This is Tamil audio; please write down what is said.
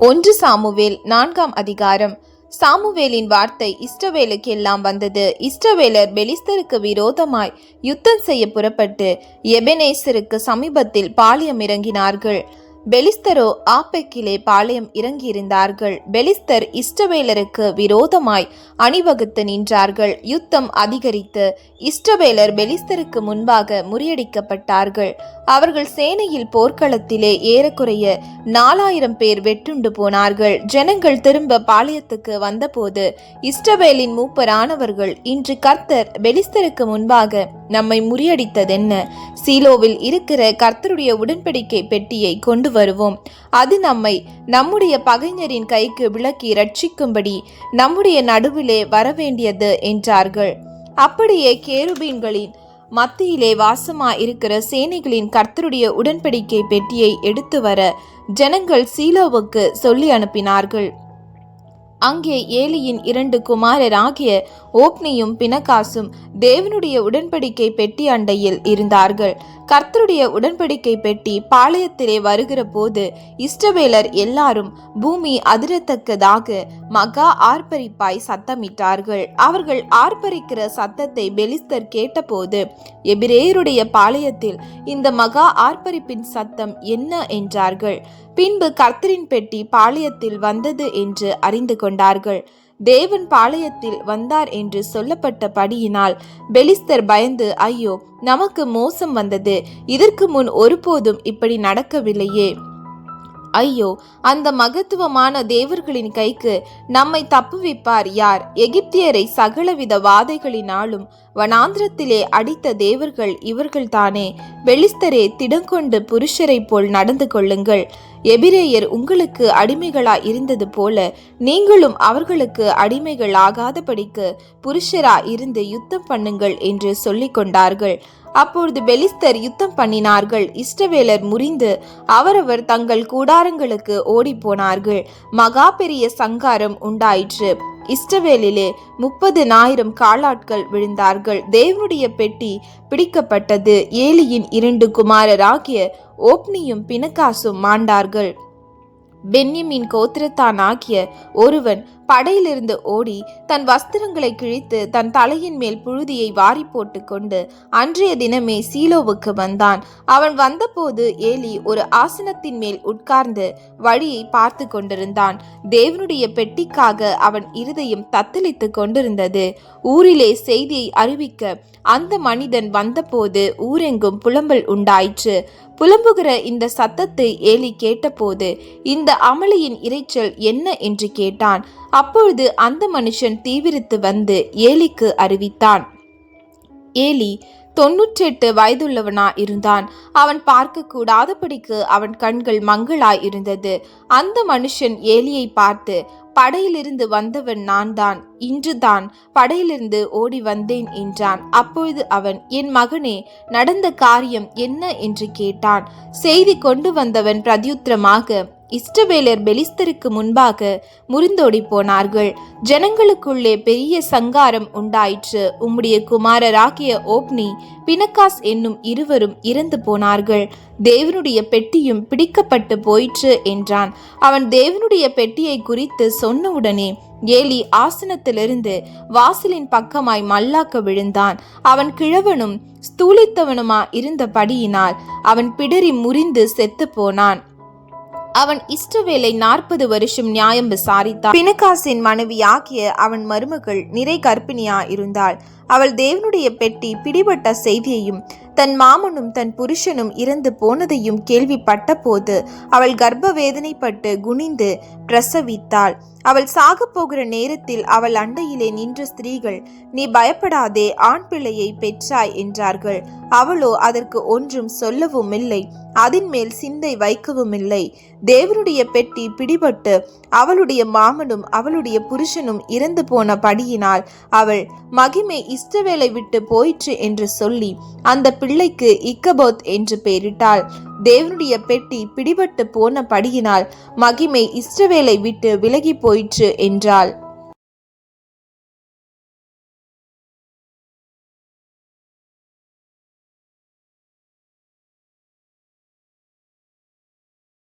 1 சாமுவேல் 4ஆம் அதிகாரம். சாமுவேலின் வார்த்தை இஸ்ரவேலுக்கெல்லாம் வந்தது. இஸ்ரவேலர் பெலிஸ்தருக்கு விரோதமாய் யுத்தம் செய்ய புறப்பட்டு எபெனேசருக்கு சமீபத்தில் பாளையம் இறங்கினார்கள். பெலிஸ்தரோ ஆப்பெக்கிலே பாளையம் இறங்கியிருந்தார்கள். பெலிஸ்தர் இஸ்ரவேலருக்கு விரோதமாய் அணிவகுத்து நின்றார்கள். யுத்தம் அதிகரித்து இஸ்ரவேலர் பெலிஸ்தருக்கு முன்பாக முறியடிக்கப்பட்டார்கள். அவர்கள் சேனையில் போர்க்களத்திலே ஏறக்குறைய 4000 பேர் வெட்டுண்டு போனார்கள். ஜனங்கள் திரும்ப பாளையத்துக்கு வந்தபோது இஸ்ரவேலின் மூப்பரானவர்கள், இன்று கர்த்தர் பெலிஸ்தருக்கு முன்பாக நம்மை முறியடித்ததென்ன? சீலோவில் இருக்கிற கர்த்தருடைய உடன்படிக்கை பெட்டியை கொண்டு வருவோம், அது நம்மை நம்முடைய பகைஞரின் கைக்கு விலக்கி ரட்சிக்கும்படி நம்முடைய நடுவிலே வரவேண்டியது என்றார்கள். அப்படியே கேருபீன்களின் மத்தியிலே இருக்கிற சேனைகளின் கர்த்தருடைய உடன்படிக்கை பெட்டியை எடுத்து வர ஜனங்கள் சீலோவுக்கு சொல்லி அனுப்பினார்கள். அங்கே ஏலியின் 2 குமாரராகிய ஓப்னியும் பினகாசும் தேவனுடைய உடன்படிக்கை பெட்டி அண்டையில் இருந்தார்கள். கர்த்தருடைய உடன்படிக்கை பெட்டி பாளையத்திலே வருகிற போது இஸ்ரவேலர் எல்லாரும் பூமி அதிரத்தக்கதாக மகா ஆர்ப்பரிப்பாய் சத்தமிட்டார்கள். அவர்கள் ஆர்ப்பரிக்கிற சத்தத்தை பெலிஸ்தர் கேட்டபோது, எபிரேயருடைய பாளையத்தில் இந்த மகா ஆர்ப்பரிப்பின் சத்தம் என்ன என்றார்கள். பின்பு கர்த்தரின் பெட்டி பாளையத்தில் வந்தது என்று அறிந்து கொண்டார்கள். தேவன் பாளையத்தில் வந்தார் என்று சொல்லப்பட்டபடியினால் பெலிஸ்தர் பயந்து, ஐயோ, நமக்கு மோசம் வந்தது, இதற்கு முன் ஒருபோதும் இப்படி நடக்கவில்லையே, ஐயோ, அந்த மகத்துவமான தேவர்களின் கைக்கு நம்மை தப்புவிப்பார் யார்? எகிப்தியரை சகலவித வாதைகளினாலும் வனாந்திரத்திலே அடித்த தேவர்கள் இவர்கள்தானே. பெலிஸ்தரே, திடங்கொண்டு புருஷரை போல் நடந்து கொள்ளுங்கள். எபிரேயர் உங்களுக்கு அடிமைகளாய் இருந்தது போல நீங்களும் அவர்களுக்கு அடிமைகள் ஆகாதபடிக்கு புருஷரா இருந்து யுத்தம் பண்ணுங்கள் என்று சொல்லிக் கொண்டார்கள். அப்பொழுது பெலிஸ்தர் யுத்தம் பண்ணினார்கள். இஸ்ரவேலர் முறிந்து அவரவர் தங்கள் கூடாரங்களுக்கு ஓடி போனார்கள். மகா பெரிய சங்காரம் உண்டாயிற்று. இஸ்ரவேலிலே 30,000 காலாட்கள் விழுந்தார்கள். தேவனுடைய பெட்டி பிடிக்கப்பட்டது. ஏலியின் 2 குமாரராகிய ஓப்னியும் பினகாசும் மாண்டார்கள். பென்யமீன் கோத்திரத்தானாகிய ஒருவன் படையிலிருந்து ஓடி தன் வஸ்திரங்களை கிழித்து தன் தலையின் மேல் புழுதியை வாரி போட்டு கொண்டு அன்றைய தினமே சீலோவுக்கு வந்தான். அவன் வந்தபோது ஏலி ஒரு ஆசனத்தின் மேல் உட்கார்ந்து வழியை பார்த்து கொண்டிருந்தான். தேவனுடைய பெட்டிக்காக அவன் இருதயம் தத்தளித்து கொண்டிருந்தது. ஊரிலே செய்தியை அறிவிக்க அந்த மனிதன் வந்தபோது ஊரெங்கும் புலம்பல் உண்டாயிற்று. புலம்புகிற இந்த சத்தத்தை ஏலி கேட்டபோது, இந்த அமளியின் இரைச்சல் என்ன என்று கேட்டான். அப்பொழுது அந்த மனுஷன் தீவிரித்து வந்து ஏலிக்கு அறிவித்தான். ஏலி 98 வயதுள்ளவனா இருந்தான். அவன் பார்க்க கூடாதபடிக்கு அவன் கண்கள் மங்களாய் இருந்தது. அந்த மனுஷன் ஏலியை பார்த்து, படையிலிருந்து வந்தவன் நான் தான், இன்றுதான் படையிலிருந்து ஓடி வந்தேன் என்றான். அப்பொழுது அவன், என் மகனே, நடந்த காரியம் என்ன என்று கேட்டான். செய்தி கொண்டு வந்தவன் பிரதியுத்திரமாக, இஸ்ரவேலர் பெலிஸ்தருக்கு முன்பாக முறிந்தோடி போனார்கள். ஜனங்களுக்குள்ளே பெரிய சங்காரம் உண்டாயிற்று. உம்முடைய குமாரராகிய ஓப்னி, பினகாஸ் என்னும் இருவரும் இறந்து போனார்கள். தேவனுடைய பெட்டியும் பிடிக்கப்பட்டு போயிற்று என்றான். அவன் தேவனுடைய பெட்டியை குறித்து சொன்னவுடனே ஏலி ஆசனத்திலிருந்து வாசலின் பக்கமாய் மல்லாக்க விழுந்தான். அவன் கிழவனும் ஸ்தூலித்தவனுமா இருந்தபடியினால் அவன் பிடரி முறிந்து செத்து போனான். அவன் இஸ்ரவேலை 40 வருஷம் நியாயம் விசாரித்தான். பினகாசின் மனைவியாகிய அவன் மருமகள் நிறை கர்ப்பிணியா இருந்தாள். அவள் தேவனுடைய பெட்டி பிடிபட்ட செய்தியையும் தன் மாமனும் தன் புருஷனும் இறந்து போனதையும் கேள்விப்பட்ட போது அவள் கர்ப்ப வேதனைப்பட்டு குனிந்து பிரசவித்தாள். அவள் சாக போகிற நேரத்தில் அவள் அண்டையிலே நின்ற ஸ்திரீகள், நீ பயப்படாதே, ஆண் பிள்ளையை பெற்றாய் என்றார்கள். அவளோ அதற்கு ஒன்றும் சொல்லவும் இல்லை, அதன் மேல் சிந்தை வைக்கவும் இல்லை. தேவனுடைய பெட்டி பிடிபட்டு அவளுடைய மாமனும் அவளுடைய புருஷனும் இறந்து போன படியினால் அவள் மகிமை இஸ்ரவேலை விட்டு போயிற்று என்று சொல்லி அந்த பிள்ளைக்கு இக்கபோத் என்று பெயரிட்டாள். தேவனுடைய பெட்டி பிடிபட்டு போன படியினால் மகிமை இஸ்ரவேலை விட்டு விலகி போயிற்று என்றாள்.